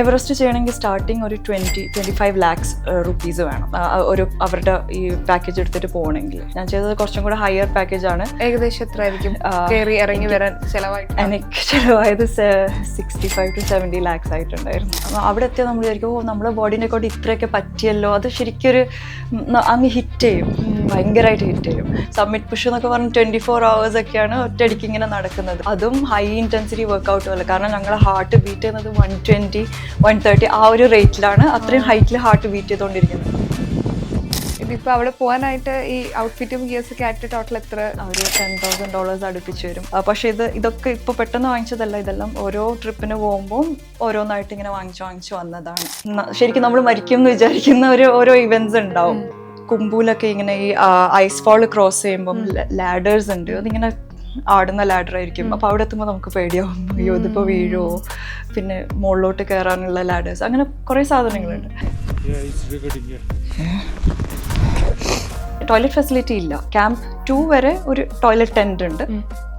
Everest ചെയ്യണമെങ്കിൽ starting ഒരു 25 lakhs rupees വേണം ഒരു അവരുടെ ഈ പാക്കേജ് എടുത്തിട്ട് പോകണമെങ്കിൽ. ഞാൻ ചെയ്തത് കുറച്ചും കൂടെ ഹയർ പാക്കേജ് ആണ്. ഏകദേശം എത്ര ആയിരിക്കും കയറി ഇറങ്ങി വരാൻ ചിലവായിട്ട്? എനിക്ക് ചിലവായത് 65 to 70 lakhs ആയിട്ടുണ്ടായിരുന്നു. അപ്പോൾ അവിടെ എത്തിയാൽ നമ്മൾ വിചാരിക്കും നമ്മുടെ ബോഡീനെ കൊണ്ട് ഇത്രയൊക്കെ പറ്റിയല്ലോ. അത് ശരിക്കും ഒരു അങ്ങ് ഹിറ്റ് ചെയ്യും, ഭയങ്കരമായിട്ട് ഹിറ്റ് ചെയ്യും. സബ്മിറ്റ് പുഷ് എന്നൊക്കെ പറഞ്ഞ് 24 hours ഒക്കെയാണ് ഒറ്റയടിക്ക് ഇങ്ങനെ നടക്കുന്നത്. അതും ഹൈ ഇൻറ്റൻസിറ്റി വർക്കൗട്ടും അല്ല, കാരണം ഞങ്ങളുടെ ഹാർട്ട് ബീറ്റ് ചെയ്യുന്നത് 120, 130 ആ ഒരു റേറ്റിലാണ്. അത്രയും ഹൈറ്റിൽ ഹാർട്ട് ബീറ്റ് ചെയ്തുകൊണ്ടിരിക്കുന്നത്. ഇതിപ്പോൾ അവിടെ പോകാനായിട്ട് ഈ ഔട്ട്ഫിറ്റും ഗിയേഴ്സ് ഒക്കെ ആയിട്ട് ടോട്ടൽ എത്ര? ഒരു $10,000 അടുപ്പിച്ച് വരും. പക്ഷേ ഇതൊക്കെ ഇപ്പോൾ പെട്ടെന്ന് വാങ്ങിച്ചതല്ല. ഇതെല്ലാം ഓരോ ട്രിപ്പിന് പോകുമ്പോൾ ഓരോന്നായിട്ട് ഇങ്ങനെ വാങ്ങിച്ചു വന്നതാണ്. ശരിക്കും നമ്മൾ മരിക്കും എന്ന് വിചാരിക്കുന്ന ഓരോ ഇവൻറ്റ്സ് ഉണ്ടാവും. കുംബൂലൊക്കെ ഇങ്ങനെ ഈ ഐസ് ഫാൾ ക്രോസ് ചെയ്യുമ്പം ലാഡേഴ്സ് ഉണ്ട്. അതിങ്ങനെ ആടുന്ന ലാഡർ ആയിരിക്കും. അപ്പോൾ അവിടെ എത്തുമ്പോൾ നമുക്ക് പേടിയാവും, അയ്യോ ഇതിപ്പോൾ വീഴുമോ. പിന്നെ മുകളിലോട്ട് കയറാനുള്ള ലാഡേഴ്സ്, അങ്ങനെ കുറേ സാധനങ്ങളുണ്ട്. ടോയ്ലറ്റ് ഫെസിലിറ്റി ഇല്ല. ക്യാമ്പ് 2 വരെ ഒരു ടോയ്ലറ്റ് ടെൻറ്റ് ഉണ്ട്.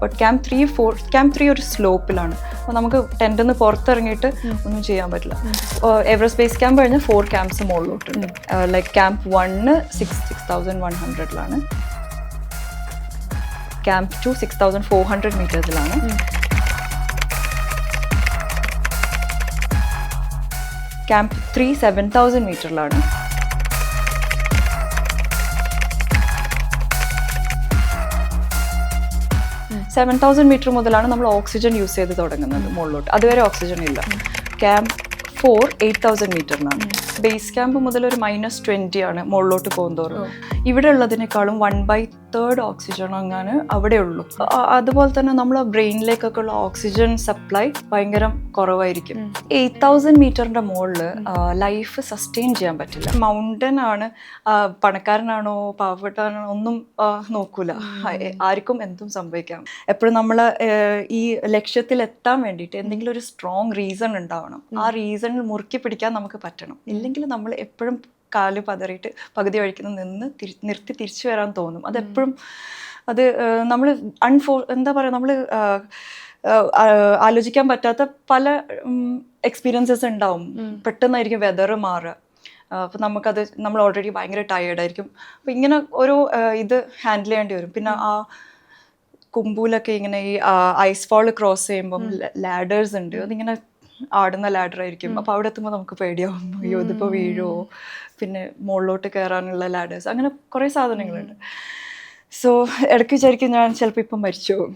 ബട്ട് ക്യാമ്പ് 3 ഒരു സ്ലോപ്പിലാണ്. അപ്പോൾ നമുക്ക് ടെൻറ്റിൽ നിന്ന് പുറത്തിറങ്ങിയിട്ട് ഒന്നും ചെയ്യാൻ പറ്റില്ല. എവറസ്റ്റ് ബേസ് ക്യാമ്പ് കഴിഞ്ഞാൽ 4 ക്യാമ്പ്സ് മുകളിലോട്ടുണ്ട്. ലൈക്ക് ക്യാമ്പ് 1 6,100 ക്യാമ്പ് 2 6,400 മീറ്റേഴ്സിലാണ്. ക്യാമ്പ് 3 7,000 മീറ്ററിലാണ്. $7,000 മുതലാണ് നമ്മൾ ഓക്സിജൻ യൂസ് ചെയ്ത് തുടങ്ങുന്നത് മുകളിലോട്ട്. അതുവരെ ഓക്സിജൻ ഇല്ല. ക്യാമ്പ് 4 8,000 മീറ്ററിനാണ്. ബേസ് ക്യാമ്പ് മുതൽ ഒരു -20 ആണ് മുകളിലോട്ട് പോകുന്തോറും. ഇവിടെ ഉള്ളതിനേക്കാളും 1/3 ഓക്സിജൻ അങ്ങനെ അവിടെ ഉള്ളൂ. അതുപോലെ തന്നെ നമ്മൾ ബ്രെയിനിലേക്കൊക്കെ ഉള്ള ഓക്സിജൻ സപ്ലൈ ഭയങ്കര കുറവായിരിക്കും. 8,000 മീറ്ററിന്റെ മുകളിൽ ലൈഫ് സസ്റ്റെയിൻ ചെയ്യാൻ പറ്റില്ല. മൗണ്ടൻ ആണ്, പണക്കാരനാണോ പാവപ്പെട്ടാണോ ഒന്നും നോക്കൂല. ആർക്കും എന്തും സംഭവിക്കാം. എപ്പോഴും നമ്മൾ ഈ ലക്ഷ്യത്തിൽ എത്താൻ വേണ്ടിയിട്ട് എന്തെങ്കിലും ഒരു സ്ട്രോങ് റീസൺ ഉണ്ടാവണം. ആ റീസണിൽ മുറുക്കി പിടിക്കാൻ നമുക്ക് പറ്റണം. ഇല്ലെങ്കിൽ നമ്മൾ എപ്പോഴും കാല് പതറിയിട്ട് പകുതി വഴിക്കുന്ന നിർത്തി തിരിച്ചു വരാൻ തോന്നും. അതെപ്പോഴും നമ്മൾ എന്താ പറയുക, നമ്മൾ ആലോചിക്കാൻ പറ്റാത്ത പല എക്സ്പീരിയൻസസ് ഉണ്ടാവും. പെട്ടെന്നായിരിക്കും വെതർ മാറുക. അപ്പോൾ നമ്മൾ ഓൾറെഡി ഭയങ്കര ടയേർഡായിരിക്കും. അപ്പോൾ ഇങ്ങനെ ഓരോ ഇത് ഹാൻഡിൽ ചെയ്യേണ്ടി വരും. പിന്നെ ആ കുംബൂലൊക്കെ ഇങ്ങനെ ഈ ഐസ് ഫാൾ ക്രോസ് ചെയ്യുമ്പം ലാഡേഴ്സ് ഉണ്ട്. അതിങ്ങനെ ആടുന്ന ലാഡർ ആയിരിക്കും. അപ്പോൾ അവിടെ എത്തുമ്പോൾ നമുക്ക് പേടിയാവും, അയ്യോ ഇതിപ്പോൾ വീഴുമോ. പിന്നെ മുകളിലോട്ട് കയറാനുള്ള ലാഡേഴ്സ്, അങ്ങനെ കുറേ സാധനങ്ങളുണ്ട്. സോ ഇടയ്ക്ക് വിചാരിക്കും ഞാൻ ചിലപ്പോൾ ഇപ്പം മരിച്ചു പോകും.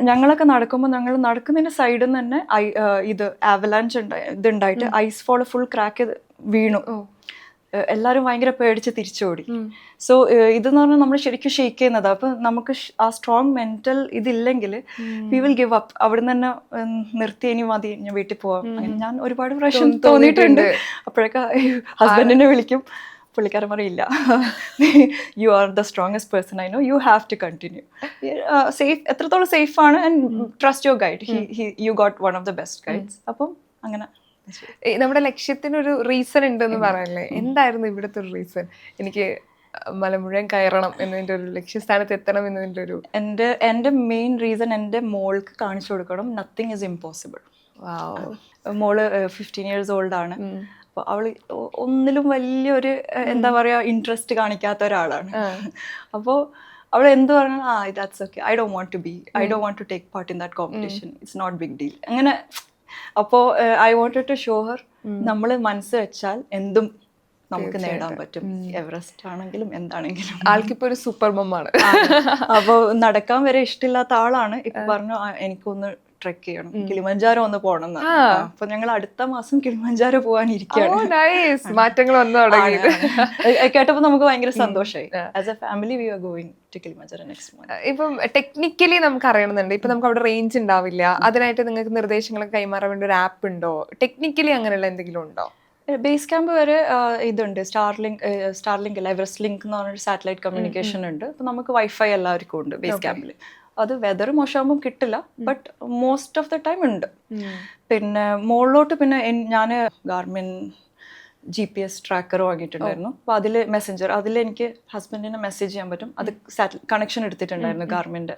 ഞങ്ങളൊക്കെ നടക്കുമ്പോൾ ഞങ്ങൾ നടക്കുന്നതിൻ്റെ സൈഡിൽ നിന്ന് തന്നെ ഇത് ആവലാഞ്ച് ഇതുണ്ടായിട്ട് ഐസ് ഫാൾ ഫുൾ ക്രാക്ക് ചെയ്ത് വീണു. എല്ലാവരും ഭയങ്കര പേടിച്ച് തിരിച്ചോടി. സോ ഇതെന്ന് പറഞ്ഞാൽ നമ്മൾ ശരിക്കും ഷെയ്ക്ക് ചെയ്യുന്നത്. അപ്പം നമുക്ക് ആ സ്ട്രോങ് മെന്റൽ ഇതില്ലെങ്കിൽ വി വിൽ ഗിവ് അപ്പ്. അവിടെ നിന്ന് തന്നെ നിർത്തി, ഇനി മതി, ഞാൻ വീട്ടിൽ പോവാം. ഞാൻ ഒരുപാട് പ്രാവശ്യം തോന്നിയിട്ടുണ്ട്. അപ്പോഴൊക്കെ ഹസ്ബൻഡിനെ വിളിക്കും, പുള്ളിക്കാരൻ പറയില്ല, you are the strongest person I know, you have to continue. Safe, എത്രത്തോളം സേഫ് ആണ്, and trust your guide, you got one of the best guides. അപ്പം അങ്ങനെ നമ്മുടെ ലക്ഷ്യത്തിനൊരു റീസൺ ഉണ്ടെന്ന് പറയല്ലേ, എന്തായിരുന്നു ഇവിടുത്തെ ഒരു റീസൺ? എനിക്ക് മലമുഴൻ കയറണം എന്നതിൻ്റെ ഒരു ലക്ഷ്യസ്ഥാനത്ത് എത്തണം എന്നതിൻ്റെ ഒരു എൻ്റെ മെയിൻ റീസൺ എൻ്റെ മോൾക്ക് കാണിച്ചു കൊടുക്കണം, നത്തിങ് ഈസ് ഇമ്പോസിബിൾ. മോള് 15 years old ആണ്. അപ്പോൾ അവൾ ഒന്നിലും വലിയൊരു എന്താ പറയുക ഇൻട്രസ്റ്റ് കാണിക്കാത്ത ഒരാളാണ്. അപ്പോൾ അവൾ എന്ത് പറഞ്ഞാൽ that's okay, I don't want to take part in that competition, it's not big deal അങ്ങനെ. അപ്പോൾ I wanted to show her, നമ്മൾ മനസ്സ് വെച്ചാൽ എന്തും നമുക്ക് നേടാൻ പറ്റും. എവറസ്റ്റ് ആണെങ്കിലും എന്താണെങ്കിലും. ആൾക്കിപ്പോ ഒരു സൂപ്പർ മമ്മാണ്. അപ്പോൾ നടക്കാൻ വരെ ഇഷ്ടമില്ലാത്ത ആളാണ്. ഇപ്പൊ പറഞ്ഞു എനിക്കൊന്ന് ട്രെക്ക് ചെയ്യണം, കിളിമഞ്ചാരോ ഒന്ന് പോകണം എന്ന്. അപ്പൊ ഞങ്ങൾ അടുത്ത മാസം കിളിമഞ്ചാരോ പോകാനിരിക്കുകയാണ്. മാറ്റങ്ങൾ വന്നു തുടങ്ങി. കേട്ടപ്പോ നമുക്ക് ഭയങ്കര സന്തോഷമായി. As a family we are going to Kilimanjaro next month. ഇപ്പം ടെക്നിക്കലി നമുക്ക് അറിയണമെന്നുണ്ട്. ഇപ്പൊ നമുക്ക് അവിടെ റേഞ്ച് ഉണ്ടാവില്ല, അതിനായിട്ട് നിങ്ങൾക്ക് നിർദ്ദേശങ്ങളൊക്കെ കൈമാറാൻ വേണ്ടി ഒരു ആപ്പ് ഉണ്ടോ? ടെക്നിക്കലി അങ്ങനെയുള്ള എന്തെങ്കിലും ഉണ്ടോ? ബേസ് ക്യാമ്പ് വരെ ഇതുണ്ട്. സ്റ്റാർലിങ്ക് അല്ല, എവറസ്റ്റ് ലിങ്ക് എന്ന് പറഞ്ഞൊരു സാറ്റലൈറ്റ് കമ്മ്യൂണിക്കേഷൻ ഉണ്ട്. അപ്പോൾ നമുക്ക് വൈഫൈ എല്ലാവർക്കും ഉണ്ട് ബേസ് ക്യാമ്പിൽ. അത് വെതർ മോശമാകുമ്പോൾ കിട്ടില്ല, but most of the time ഉണ്ട്. പിന്നെ മുകളിലോട്ട് പിന്നെ ഞാൻ ഗാർമിൻ GPS ട്രാക്കർ വാങ്ങിയിട്ടുണ്ടായിരുന്നു. അപ്പോൾ അതിൽ മെസ്സഞ്ചർ, അതിൽ എനിക്ക് ഹസ്ബൻഡിനെ മെസ്സേജ് ചെയ്യാൻ പറ്റും. അത് കണക്ഷൻ എടുത്തിട്ടുണ്ടായിരുന്നു ഗാർമിൻ്റെ.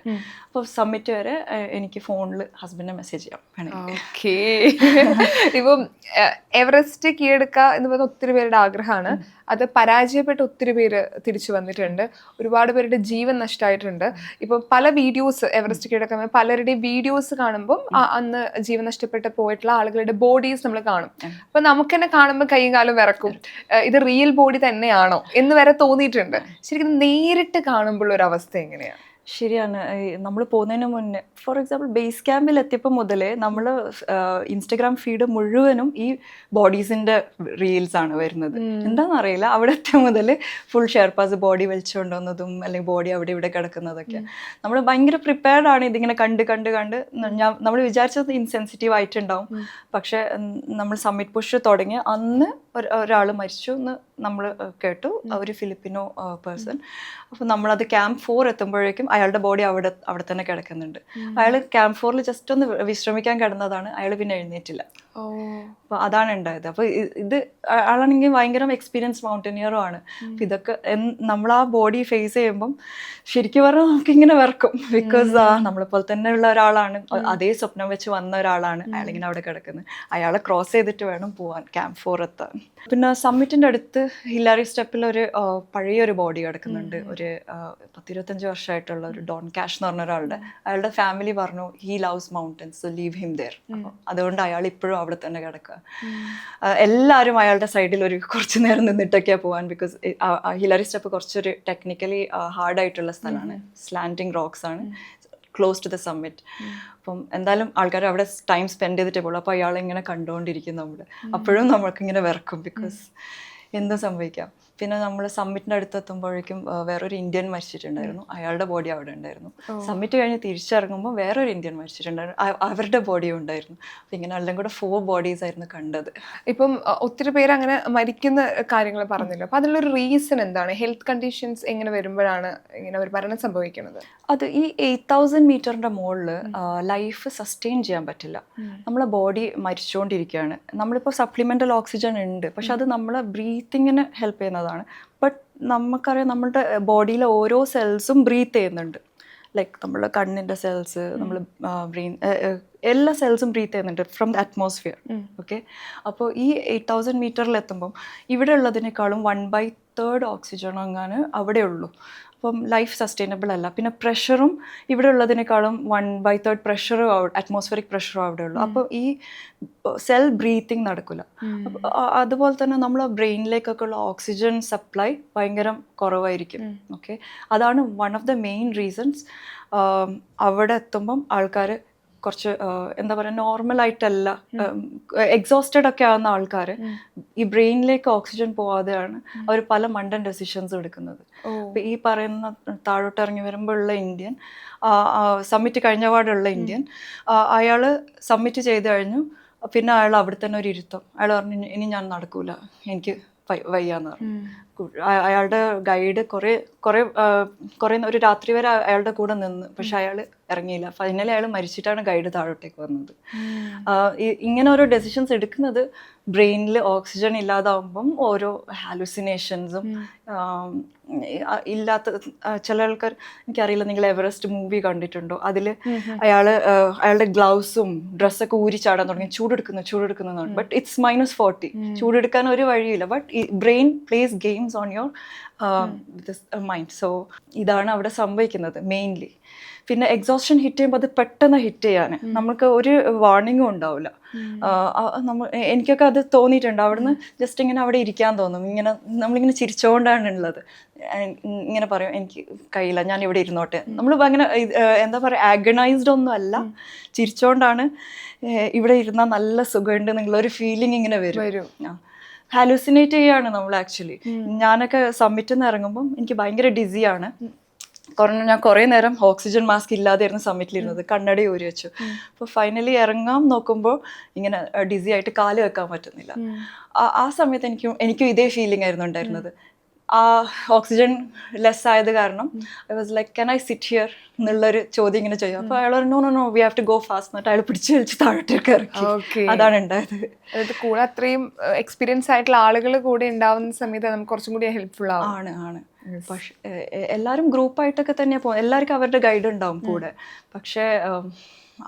അപ്പോൾ സബ്മിറ്റ് വരെ എനിക്ക് ഫോണിൽ ഹസ്ബൻഡിനെ മെസ്സേജ് ചെയ്യാം വേണമെങ്കിൽ. ഓക്കേ. ഇപ്പം എവറസ്റ്റ് കീഴടക്കുക എന്ന് പറയുന്ന ഒത്തിരി പേരുടെ ആഗ്രഹമാണ്. അത് പരാജയപ്പെട്ട് ഒത്തിരി പേര് തിരിച്ചു വന്നിട്ടുണ്ട്. ഒരുപാട് പേരുടെ ജീവൻ നഷ്ടമായിട്ടുണ്ട്. ഇപ്പം പല വീഡിയോസ് എവറസ്റ്റ് കീഴടക്കാൻ പലരുടെയും വീഡിയോസ് കാണുമ്പോൾ അന്ന് ജീവൻ നഷ്ടപ്പെട്ട് പോയിട്ടുള്ള ആളുകളുടെ ബോഡീസ് നമ്മൾ കാണും. അപ്പൊ നമുക്ക് തന്നെ കാണുമ്പോൾ കൈയും കാലും വിറക്കും. ഇത് റിയൽ ബോഡി തന്നെയാണോ എന്ന് വരെ തോന്നിയിട്ടുണ്ട്. ശരിക്കും നേരിട്ട് കാണുമ്പോൾ ഒരു അവസ്ഥ എങ്ങനെയാണ്? ശരിയാണ്. നമ്മൾ പോകുന്നതിന് മുന്നേ ഫോർ എക്സാമ്പിൾ ബേസ് ക്യാമ്പിൽ എത്തിയപ്പോൾ മുതലേ നമ്മൾ ഇൻസ്റ്റഗ്രാം ഫീഡ് മുഴുവനും ഈ ബോഡീസിൻ്റെ റീൽസ് ആണ് വരുന്നത്. എന്താണെന്നറിയില്ല, അവിടെ എത്തിയ മുതൽ ഫുൾ ഷെർപ്പാസ് ബോഡി വലിച്ചുകൊണ്ടുവന്നതും അല്ലെങ്കിൽ ബോഡി അവിടെ ഇവിടെ കിടക്കുന്നതൊക്കെ. നമ്മൾ ഭയങ്കര പ്രിപ്പയർഡ് ആണ് ഇതിങ്ങനെ കണ്ട് കണ്ട് കണ്ട്. നമ്മൾ വിചാരിച്ചത് ഇൻസെൻസിറ്റീവ് ആയിട്ടുണ്ടാവും. പക്ഷേ നമ്മൾ സമ്മിറ്റ് പുഷ് തുടങ്ങി അന്ന് ഒരാൾ മരിച്ചു എന്ന് നമ്മൾ കേട്ടു, ഒരു ഫിലിപ്പിനോ പേഴ്സൺ. അപ്പോൾ നമ്മളത് ക്യാമ്പ് 4 എത്തുമ്പോഴേക്കും അയാളുടെ ബോഡി അവിടെ തന്നെ കിടക്കുന്നുണ്ട്. അയാൾ ക്യാമ്പ് 4 ജസ്റ്റ് ഒന്ന് വിശ്രമിക്കാൻ കിടന്നതാണ്. അയാൾ പിന്നെ എഴുന്നേറ്റില്ല. അപ്പോൾ അതാണ് ഉണ്ടായത്. അപ്പോൾ ഇത് ആളാണെങ്കിൽ ഭയങ്കര എക്സ്പീരിയൻസ് മൗണ്ടനിയറും ആണ്. അപ്പം ഇതൊക്കെ നമ്മൾ ആ ബോഡി ഫേസ് ചെയ്യുമ്പം ശരിക്കും പറഞ്ഞാൽ നമുക്കിങ്ങനെ വിറക്കും. ബിക്കോസ് നമ്മളെപ്പോലെ തന്നെ ഉള്ള ഒരാളാണ്, അതേ സ്വപ്നം വെച്ച് വന്ന ഒരാളാണ് അയാളിങ്ങനെ അവിടെ കിടക്കുന്നത്. അയാളെ ക്രോസ് ചെയ്തിട്ട് വേണം പോവാൻ ക്യാമ്പ് 4 എത്താൻ. പിന്നെ സമ്മിറ്റിൻ്റെ അടുത്ത് ഹില്ലാരി സ്റ്റെപ്പിൽ ഒരു പഴയൊരു ബോഡി കിടക്കുന്നുണ്ട്. ഒരു 10-25 വർഷമായിട്ടുള്ള ഒരു ഡോൺ ക്യാഷ് എന്ന് പറഞ്ഞ ഒരാളുടെ. അയാളുടെ ഫാമിലി പറഞ്ഞു he loves mountains, so leave him there. അതുകൊണ്ട് അയാൾ ഇപ്പോഴും അവിടെ തന്നെ കിടക്കുക. എല്ലാവരും അയാളുടെ സൈഡിൽ ഒരു കുറച്ച് നേരം നിന്നിട്ടൊക്കെയാണ് പോകാൻ. ബിക്കോസ് ഹില്ലാരി സ്റ്റെപ്പ് കുറച്ചൊരു ടെക്നിക്കലി ഹാർഡായിട്ടുള്ള സ്ഥലമാണ്. സ്ലാൻഡിങ് റോക്സ് ആണ്, ക്ലോസ് ടു ദ സമ്മിറ്റ്. അപ്പം എന്തായാലും ആൾക്കാർ അവിടെ ടൈം സ്പെൻഡ് ചെയ്തിട്ടേ പോകുള്ളൂ. അപ്പോൾ അയാളിങ്ങനെ കണ്ടുകൊണ്ടിരിക്കും നമ്മൾ. അപ്പോഴും നമ്മൾക്കിങ്ങനെ വിറക്കും. ബിക്കോസ് എന്തും സംഭവിക്കാം. പിന്നെ നമ്മൾ സമ്മിറ്റിൻ്റെ അടുത്തെത്തുമ്പോഴേക്കും വേറൊരു ഇന്ത്യൻ മരിച്ചിട്ടുണ്ടായിരുന്നു. അയാളുടെ ബോഡി അവിടെ ഉണ്ടായിരുന്നു. സമ്മിറ്റ് കഴിഞ്ഞ് തിരിച്ചിറങ്ങുമ്പോൾ വേറൊരു ഇന്ത്യൻ മരിച്ചിട്ടുണ്ടായിരുന്നു. അവരുടെ ബോഡിയും ഉണ്ടായിരുന്നു. അപ്പം ഇങ്ങനെ എല്ലാം കൂടെ 4 ബോഡീസ് ആയിരുന്നു കണ്ടത്. ഇപ്പം ഒത്തിരി പേര് അങ്ങനെ മരിക്കുന്ന കാര്യങ്ങൾ പറഞ്ഞല്ലോ. അപ്പം അതിനുള്ളൊരു റീസൺ എന്താണ്? ഹെൽത്ത് കണ്ടീഷൻസ് എങ്ങനെ വരുമ്പോഴാണ് ഇങ്ങനെ ഒരു മരണം സംഭവിക്കുന്നത്? അത് ഈ 8000 മീറ്ററിൻ്റെ മുകളിൽ ലൈഫ് സസ്റ്റെയിൻ ചെയ്യാൻ പറ്റില്ല. നമ്മളെ ബോഡി മരിച്ചുകൊണ്ടിരിക്കുകയാണ്. നമ്മളിപ്പോൾ സപ്ലിമെൻ്റൽ ഓക്സിജൻ ഉണ്ട്, പക്ഷെ അത് നമ്മളെ ബ്രീത്തിങ്ങിന് ഹെൽപ്പ് ചെയ്യുന്നതാണ്. ബട്ട് നമുക്കറിയാം നമ്മളുടെ ബോഡിയിലെ ഓരോ സെൽസും ബ്രീത്ത് ചെയ്യുന്നുണ്ട്. ലൈക്ക് നമ്മളുടെ കണ്ണിൻ്റെ സെൽസ്, നമ്മൾ ബ്രെയിൻ, എല്ലാ സെൽസും ബ്രീത്ത് ചെയ്യുന്നുണ്ട് ഫ്രം ദ അറ്റ്മോസ്ഫിയർ. ഓക്കെ, അപ്പോൾ ഈ 8000 മീറ്ററിൽ എത്തുമ്പം ഇവിടെ ഉള്ളതിനേക്കാളും 1/3 ഓക്സിജൻ അങ്ങനെ അവിടെ ഉള്ളൂ. അപ്പം ലൈഫ് സസ്റ്റൈനബിൾ അല്ല. പിന്നെ പ്രഷറും ഇവിടെ ഉള്ളതിനേക്കാളും 1/3 പ്രഷറും അറ്റ്മോസ്ഫിയറിക് പ്രഷറും അവിടെ ഉള്ളൂ. അപ്പോൾ ഈ സെൽ ബ്രീത്തിങ് നടക്കില്ല. അതുപോലെ തന്നെ നമ്മളെ ബ്രെയിനിലേക്കൊക്കെ ഉള്ള ഓക്സിജൻ സപ്ലൈ ഭയങ്കര കുറവായിരിക്കും. ഓക്കെ, അതാണ് one of the main reasons. അവിടെ എത്തുമ്പം ആൾക്കാർ കുറച്ച് എന്താ പറയുക, നോർമലായിട്ടല്ല, എക്സോസ്റ്റഡ് ഒക്കെ ആവുന്ന ആൾക്കാർ ഈ ബ്രെയിനിലേക്ക് ഓക്സിജൻ പോവാതെയാണ് അവർ പല മണ്ടൻ ഡെസിഷൻസ് എടുക്കുന്നത്. അപ്പോൾ ഈ പറയുന്ന താഴോട്ട് ഇറങ്ങി വരുമ്പോൾ ഉള്ള ഇന്ത്യൻ, സബ്മിറ്റ് കഴിഞ്ഞ പാടുള്ള ഇന്ത്യൻ, അയാൾ സബ്മിറ്റ് ചെയ്ത് കഴിഞ്ഞു. പിന്നെ അയാൾ അവിടെ തന്നെ ഒരു ഇരുത്തം. അയാൾ പറഞ്ഞു ഇനി ഞാൻ നടക്കൂല, എനിക്ക് വയ്യാന്ന് പറഞ്ഞു. അയാളുടെ ഗൈഡ് കുറേ ഒരു രാത്രി വരെ അയാളുടെ കൂടെ നിന്ന്, പക്ഷെ അയാൾ ഇറങ്ങിയില്ല. ഫൈനലി അയാൾ മരിച്ചിട്ടാണ് ഗൈഡ് താഴോട്ടേക്ക് വന്നത്. ഇങ്ങനെ ഓരോ ഡെസിഷൻസ് എടുക്കുന്നത് ബ്രെയിനിൽ ഓക്സിജൻ ഇല്ലാതാവുമ്പം ഓരോ ഹാലുസിനേഷൻസും ഇല്ലാത്ത ചില ആൾക്കാർ, എനിക്കറിയില്ല നിങ്ങൾ എവറസ്റ്റ് മൂവി കണ്ടിട്ടുണ്ടോ? അതിൽ അയാളുടെ ഗ്ലൗസും ഡ്രസ്സൊക്കെ ഊരി ചാടാൻ തുടങ്ങി. ചൂടെടുക്കുന്നു. But it's -40. ചൂടെടുക്കാൻ ഒരു വഴിയില്ല. But brain place games on your mind. So ഇതാണ് അവിടെ സംഭവിക്കുന്നത് മെയിൻലി. പിന്നെ എക്സോഷൻ ഹിറ്റ് ചെയ്യുമ്പോൾ അത് പെട്ടെന്ന് ഹിറ്റ് ചെയ്യാൻ നമുക്ക് ഒരു വാർണിങ്ങും ഉണ്ടാവില്ല. എനിക്കൊക്കെ അത് തോന്നിയിട്ടുണ്ട്. അവിടുന്ന് ജസ്റ്റ് ഇങ്ങനെ അവിടെ ഇരിക്കാൻ തോന്നും. ഇങ്ങനെ നമ്മളിങ്ങനെ ചിരിച്ചുകൊണ്ടാണ് ഉള്ളത്. ഇങ്ങനെ പറയും എനിക്ക് കഴിയില്ല, ഞാൻ ഇവിടെ ഇരുന്നോട്ടെ. നമ്മൾ അങ്ങനെ എന്താ പറയുക, ആഗണൈസ്ഡ് ഒന്നും അല്ല, ചിരിച്ചുകൊണ്ടാണ് ഇവിടെ ഇരുന്നാൽ നല്ല സുഖമുണ്ട് എന്നുള്ളൊരു ഫീലിംഗ് ഇങ്ങനെ വരും. ഹാലൂസിനേറ്റ് ചെയ്യാണ് നമ്മൾ ആക്ച്വലി. ഞാനൊക്കെ സമ്മിറ്റിൽ നിന്ന് ഇറങ്ങുമ്പം എനിക്ക് ഭയങ്കര ഡിസിയാണ്. ഞാൻ കുറേ നേരം ഓക്സിജൻ മാസ്ക് ഇല്ലാതെയായിരുന്നു സമ്മിറ്റിലിരുന്നത്. കണ്ണട ഊരി വെച്ചു. അപ്പോൾ ഫൈനലി ഇറങ്ങാൻ നോക്കുമ്പോൾ ഇങ്ങനെ ഡിസി ആയിട്ട് കാല് വെക്കാൻ പറ്റുന്നില്ല. ആ സമയത്ത് എനിക്കും ഇതേ ഫീലിംഗ് ആയിരുന്നു ഉണ്ടായിരുന്നത്. ആ ഓക്സിജൻ ലെസ് ആയത് കാരണം I was like can I sit here എന്നുള്ളൊരു ചോദ്യം ഇങ്ങനെ ചെയ്യും. അപ്പോൾ അയാൾ പറഞ്ഞു no we have to go fast എന്നിട്ട് അയാൾ പിടിച്ച് വലിച്ച് താഴോട്ടേക്ക് ഇറക്കി. Okay. അതാണ് ഉണ്ടായത്. അതായത് കൂടെ അത്രയും എക്സ്പീരിയൻസ് ആയിട്ടുള്ള ആളുകൾ കൂടെ ഉണ്ടാവുന്ന സമയത്ത് നമുക്ക് കുറച്ചും കൂടി ഹെൽപ്ഫുൾ ആവും. ആണ് പക്ഷെ എല്ലാവരും ഗ്രൂപ്പായിട്ടൊക്കെ തന്നെ പോകും, എല്ലാവർക്കും അവരുടെ ഗൈഡ് ഉണ്ടാവും കൂടെ. പക്ഷേ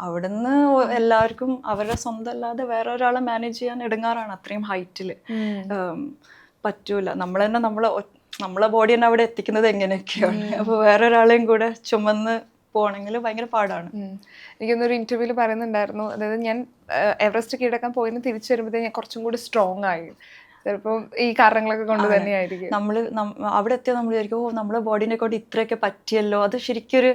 അവിടുന്ന് എല്ലാവർക്കും അവരുടെ സ്വന്തം അല്ലാതെ വേറെ ഒരാളെ മാനേജ് ചെയ്യാൻ ഇടങ്ങാറാണ് അത്രയും ഹൈറ്റിൽ. പറ്റൂല. നമ്മൾ തന്നെ നമ്മളെ ബോഡി തന്നെ അവിടെ എത്തിക്കുന്നത് എങ്ങനെയൊക്കെയാണ്. അപ്പോൾ വേറെ ഒരാളെയും കൂടെ ചുമന്ന് പോകണമെങ്കിൽ ഭയങ്കര പാടാണ്. എനിക്കൊന്നൊരു ഇന്റർവ്യൂവിൽ പറയുന്നുണ്ടായിരുന്നു, അതായത് ഞാൻ എവറസ്റ്റ് കീഴടക്കാൻ പോയിന്ന് തിരിച്ചു വരുമ്പോഴത്തേക്ക് ഞാൻ കുറച്ചും കൂടി സ്ട്രോങ് ആയി. ചിലപ്പം ഈ കാരണങ്ങളൊക്കെ കൊണ്ട് തന്നെയായിരിക്കും. അവിടെ എത്തിയാൽ നമ്മൾ വിചാരിക്കും നമ്മളെ ബോഡീനെ കൊണ്ട് ഇത്രയൊക്കെ പറ്റിയല്ലോ. അത് ശരിക്കൊരു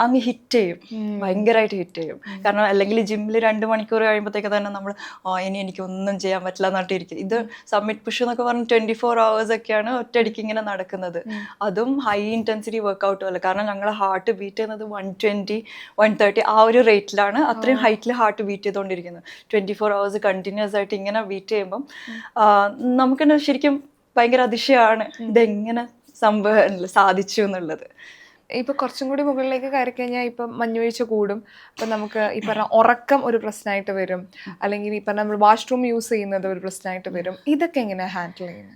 അങ്ങ് ഹിറ്റ് ചെയ്യും, ഭയങ്കരമായിട്ട് ഹിറ്റ് ചെയ്യും. കാരണം അല്ലെങ്കിൽ ജിമ്മിൽ 2 മണിക്കൂർ കഴിയുമ്പോഴത്തേക്ക് തന്നെ നമ്മൾ ഇനി എനിക്ക് ഒന്നും ചെയ്യാൻ പറ്റില്ല എന്നിട്ട് ഇരിക്കും. ഇത് സബ്മിറ്റ് പുഷ് എന്നൊക്കെ പറഞ്ഞ് 24 hours ഒക്കെയാണ് ഒറ്റയടിക്ക് ഇങ്ങനെ നടക്കുന്നത്. അതും ഹൈ ഇൻറ്റൻസിറ്റി വർക്കൗട്ടും അല്ല. കാരണം ഞങ്ങളെ ഹാർട്ട് ബീറ്റ് ചെയ്യുന്നത് 120, 130 ആ ഒരു റേറ്റിലാണ്. അത്രയും ഹൈറ്റിൽ ഹാർട്ട് ബീറ്റ് ചെയ്തുകൊണ്ടിരിക്കുന്നത്. 24 hours കണ്ടിന്യൂസ് ആയിട്ട് ഇങ്ങനെ ബീറ്റ് ചെയ്യുമ്പം നമുക്ക് തന്നെ ശരിക്കും ഭയങ്കര അതിശയമാണ് ഇതെങ്ങനെ സാധിച്ചു എന്നുള്ളത്. ഇപ്പൊ കുറച്ചും കൂടി മുകളിലേക്ക് കയറി കഴിഞ്ഞാൽ ഇപ്പൊ മഞ്ഞുവീഴ്ച കൂടും. അപ്പൊ നമുക്ക് ഈ പറഞ്ഞ ഉറക്കം ഒരു പ്രശ്നമായിട്ട് വരും, അല്ലെങ്കിൽ ഈ പറഞ്ഞ നമ്മൾ വാഷ്റൂം യൂസ് ചെയ്യുന്നത് ഒരു പ്രശ്നമായിട്ട് വരും. ഇതൊക്കെ എങ്ങനെയാ ഹാൻഡിൽ ചെയ്യുന്നത്?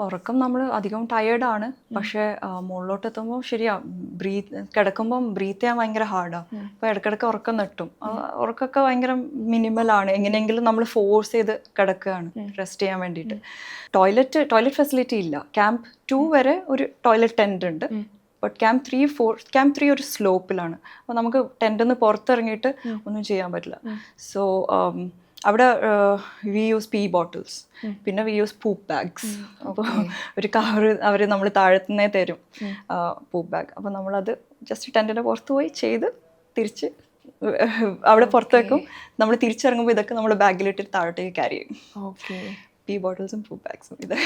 ഉറക്കം നമ്മൾ അധികം ടയേർഡാണ്. പക്ഷേ മുകളിലോട്ട് എത്തുമ്പോൾ ശരിയാ, കിടക്കുമ്പം ബ്രീത്ത് ചെയ്യാൻ ഭയങ്കര ഹാർഡാണ്. അപ്പോൾ ഇടയ്ക്കിടയ്ക്ക് ഉറക്കം നെട്ടും. ഉറക്കമൊക്കെ ഭയങ്കര മിനിമലാണ്. എങ്ങനെയെങ്കിലും നമ്മൾ ഫോഴ്സ് ചെയ്ത് കിടക്കുകയാണ് റെസ്റ്റ് ചെയ്യാൻ വേണ്ടിയിട്ട്. ടോയ്ലറ്റ് ഫെസിലിറ്റി ഇല്ല. ക്യാമ്പ് 2 വരെ ഒരു ടോയ്ലറ്റ് ടെൻ്റ് ഉണ്ട്. ബട്ട് ക്യാമ്പ് 3 ഒരു സ്ലോപ്പിലാണ്. അപ്പോൾ നമുക്ക് ടെൻറ്റിൽ നിന്ന് പുറത്തിറങ്ങിയിട്ട് ഒന്നും ചെയ്യാൻ പറ്റില്ല. സോ അവിടെ വി യൂസ് പീ ബോട്ടിൽസ്, പിന്നെ വി യൂസ് പൂപ്പ് ബാഗ്സ്. അപ്പോൾ ഒരു കവർ അവർ നമ്മൾ താഴത്തുനിന്നേ തരും പൂപ്പ് ബാഗ്. അപ്പോൾ നമ്മളത് ജസ്റ്റ് ടെൻറ്റിൻ്റെ പുറത്ത് പോയി ചെയ്ത് തിരിച്ച് അവിടെ പുറത്ത് വെക്കും. നമ്മൾ തിരിച്ചിറങ്ങുമ്പോൾ ഇതൊക്കെ നമ്മൾ ബാഗിലിട്ട് താഴോട്ടേക്ക് ക്യാരി ചെയ്യും. പീ ബോട്ടിൽസും പൂപ്പ് ബാഗ്സും ഇത്